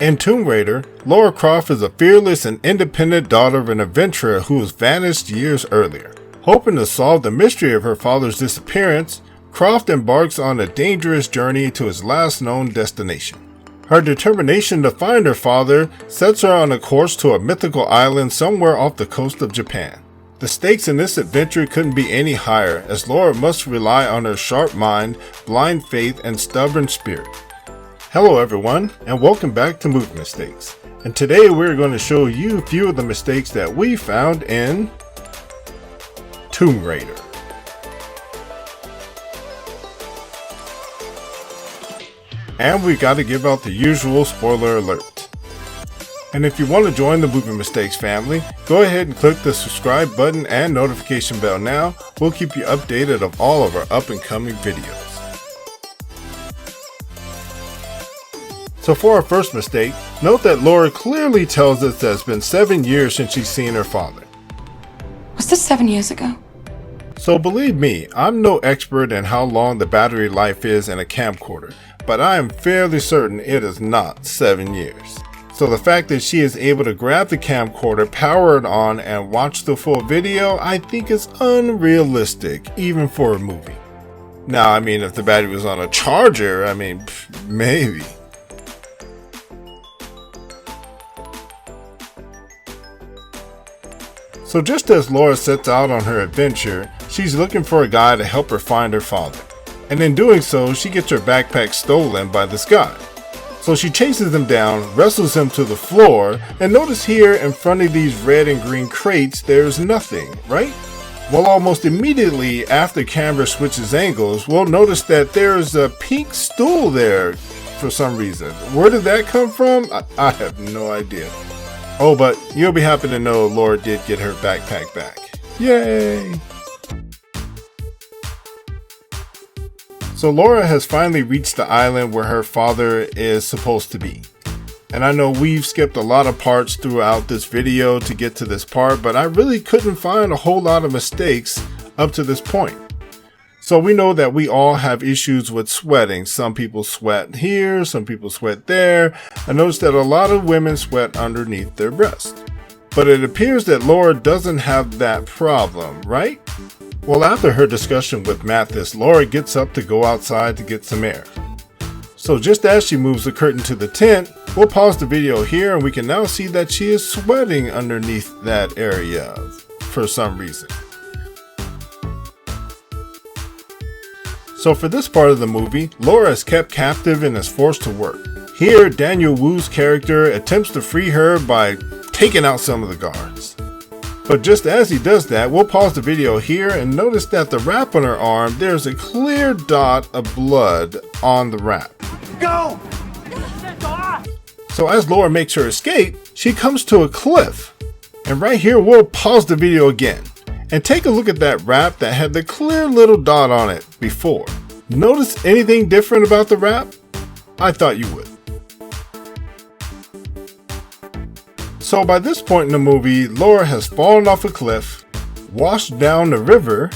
In Tomb Raider, Lara Croft is a fearless and independent daughter of an adventurer who was vanished years earlier. Hoping to solve the mystery of her father's disappearance, Croft embarks on a dangerous journey to his last known destination. Her determination to find her father sets her on a course to a mythical island somewhere off the coast of Japan. The stakes in this adventure couldn't be any higher, as Lara must rely on her sharp mind, blind faith, and stubborn spirit. Hello everyone, and welcome back to Movie Mistakes. And today we're going to show you a few of the mistakes that we found in Tomb Raider. And we got to give out the usual spoiler alert. And if you want to join the Movie Mistakes family, go ahead and click the subscribe button and notification bell now. We'll keep you updated of all of our up and coming videos. So for our first mistake, note that Lara clearly tells us that it's been 7 years since she's seen her father. Was this 7 years ago? So believe me, I'm no expert in how long the battery life is in a camcorder, but I am fairly certain it is not 7 years. So the fact that she is able to grab the camcorder, power it on, and watch the full video, I think is unrealistic, even for a movie. Now, I mean, if the battery was on a charger, maybe. So just as Lara sets out on her adventure, she's looking for a guy to help her find her father. And in doing so, she gets her backpack stolen by this guy. So she chases him down, wrestles him to the floor, and notice here in front of these red and green crates, there's nothing, right? Well, almost immediately after camera switches angles, we'll notice that there's a pink stool there for some reason. Where did that come from? I have no idea. Oh, but you'll be happy to know Lara did get her backpack back. Yay! So Lara has finally reached the island where her father is supposed to be. And I know we've skipped a lot of parts throughout this video to get to this part, but I really couldn't find a whole lot of mistakes up to this point. So we know that we all have issues with sweating. Some people sweat here, some people sweat there. I noticed that a lot of women sweat underneath their breast. But it appears that Lara doesn't have that problem, right? Well, after her discussion with Mathis, Lara gets up to go outside to get some air. So just as she moves the curtain to the tent, we'll pause the video here and we can now see that she is sweating underneath that area for some reason. So for this part of the movie, Lara is kept captive and is forced to work. Here, Daniel Wu's character attempts to free her by taking out some of the guards. But just as he does that, we'll pause the video here and notice that the wrap on her arm, there's a clear dot of blood on the wrap. Go! So as Lara makes her escape, she comes to a cliff. And right here, we'll pause the video again and take a look at that wrap that had the clear little dot on it before. Notice anything different about the wrap? I thought you would. So by this point in the movie, Lara has fallen off a cliff, washed down the river,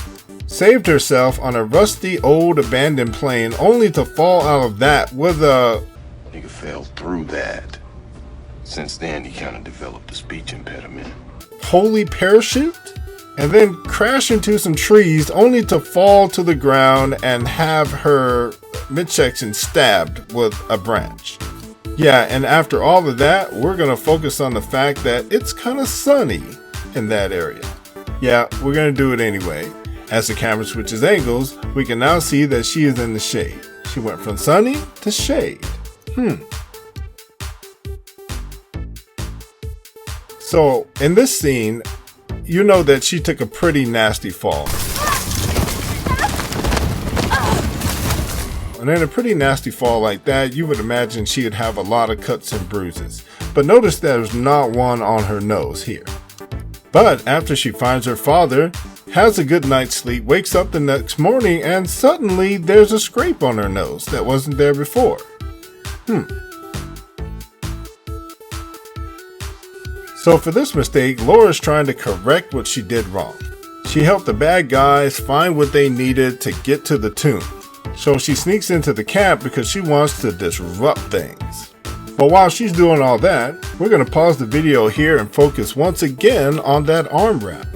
saved herself on a rusty old abandoned plane only to fall out of that with a... Nigga fell through that. Since then, he kind of developed a speech impediment. Holy parachute? And then crash into some trees only to fall to the ground and have her midsection stabbed with a branch. Yeah, and after all of that, we're going to focus on the fact that it's kind of sunny in that area. Yeah, we're going to do it anyway. As the camera switches angles, we can now see that she is in the shade. She went from sunny to shade. So in this scene, you know that she took a pretty nasty fall. And in a pretty nasty fall like that, you would imagine she would have a lot of cuts and bruises. But notice there's not one on her nose here. But after she finds her father, has a good night's sleep, wakes up the next morning, and suddenly there's a scrape on her nose that wasn't there before. So for this mistake, Lara's trying to correct what she did wrong. She helped the bad guys find what they needed to get to the tomb. So she sneaks into the camp because she wants to disrupt things. But while she's doing all that, we're going to pause the video here and focus once again on that arm wrap.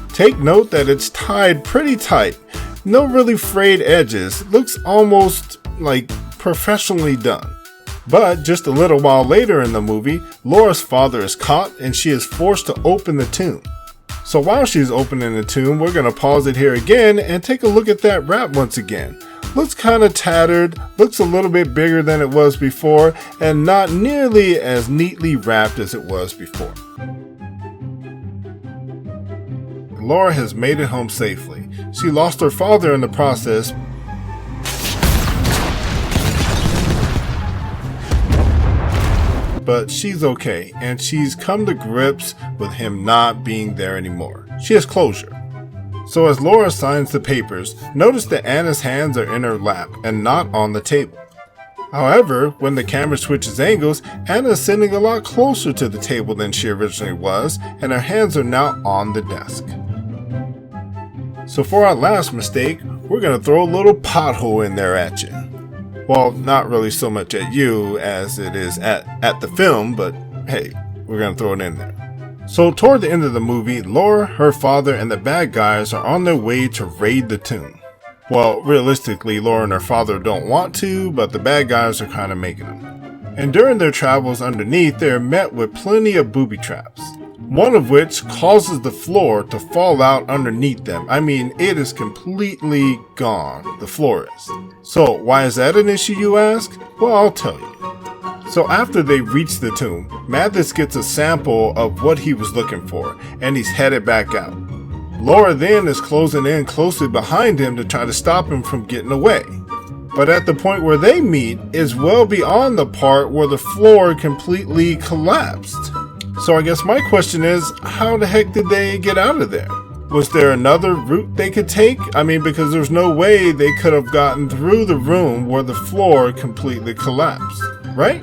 Take note that it's tied pretty tight, no really frayed edges, looks almost like professionally done. But just a little while later in the movie, Laura's father is caught and she is forced to open the tomb. So while she's opening the tomb, we're going to pause it here again and take a look at that wrap once again. Looks kind of tattered, looks a little bit bigger than it was before, and not nearly as neatly wrapped as it was before. Laura has made it home safely. She lost her father in the process, but she's okay, and she's come to grips with him not being there anymore. She has closure. So as Laura signs the papers, notice that Anna's hands are in her lap and not on the table. However, when the camera switches angles, Anna is sitting a lot closer to the table than she originally was, and her hands are now on the desk. So for our last mistake, we're going to throw a little pothole in there at you. Well, not really so much at you as it is at the film, but hey, we're going to throw it in there. So toward the end of the movie, Laura, her father, and the bad guys are on their way to raid the tomb. Well, realistically, Laura and her father don't want to, but the bad guys are kind of making them. And during their travels underneath, they are met with plenty of booby traps. One of which causes the floor to fall out underneath them. I mean, it is completely gone, the floor is. So why is that an issue, you ask? Well, I'll tell you. So after they reach the tomb, Mathis gets a sample of what he was looking for, and he's headed back out. Laura then is closing in closely behind him to try to stop him from getting away. But at the point where they meet is well beyond the part where the floor completely collapsed. So I guess my question is, how the heck did they get out of there? Was there another route they could take? I mean, because there's no way they could have gotten through the room where the floor completely collapsed, right?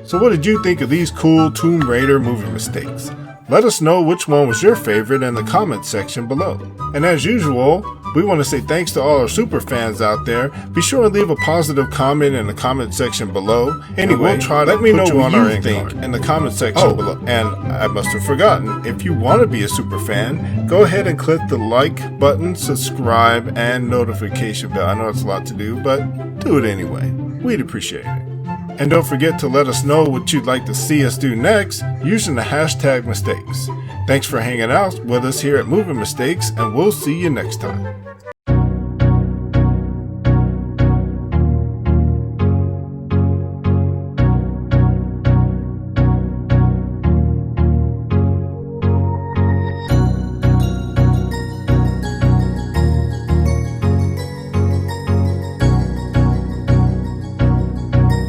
So what did you think of these cool Tomb Raider movie mistakes? Let us know which one was your favorite in the comments section below. And as usual, we want to say thanks to all our super fans out there. Be sure to leave a positive comment in the comment section below. Anyway, let me know what you think in the comment section below. And I must have forgotten, if you want to be a super fan, go ahead and click the like button, subscribe, and notification bell. I know it's a lot to do, but do it anyway. We'd appreciate it. And don't forget to let us know what you'd like to see us do next using the hashtag mistakes. Thanks for hanging out with us here at Movie Mistakes, and we'll see you next time.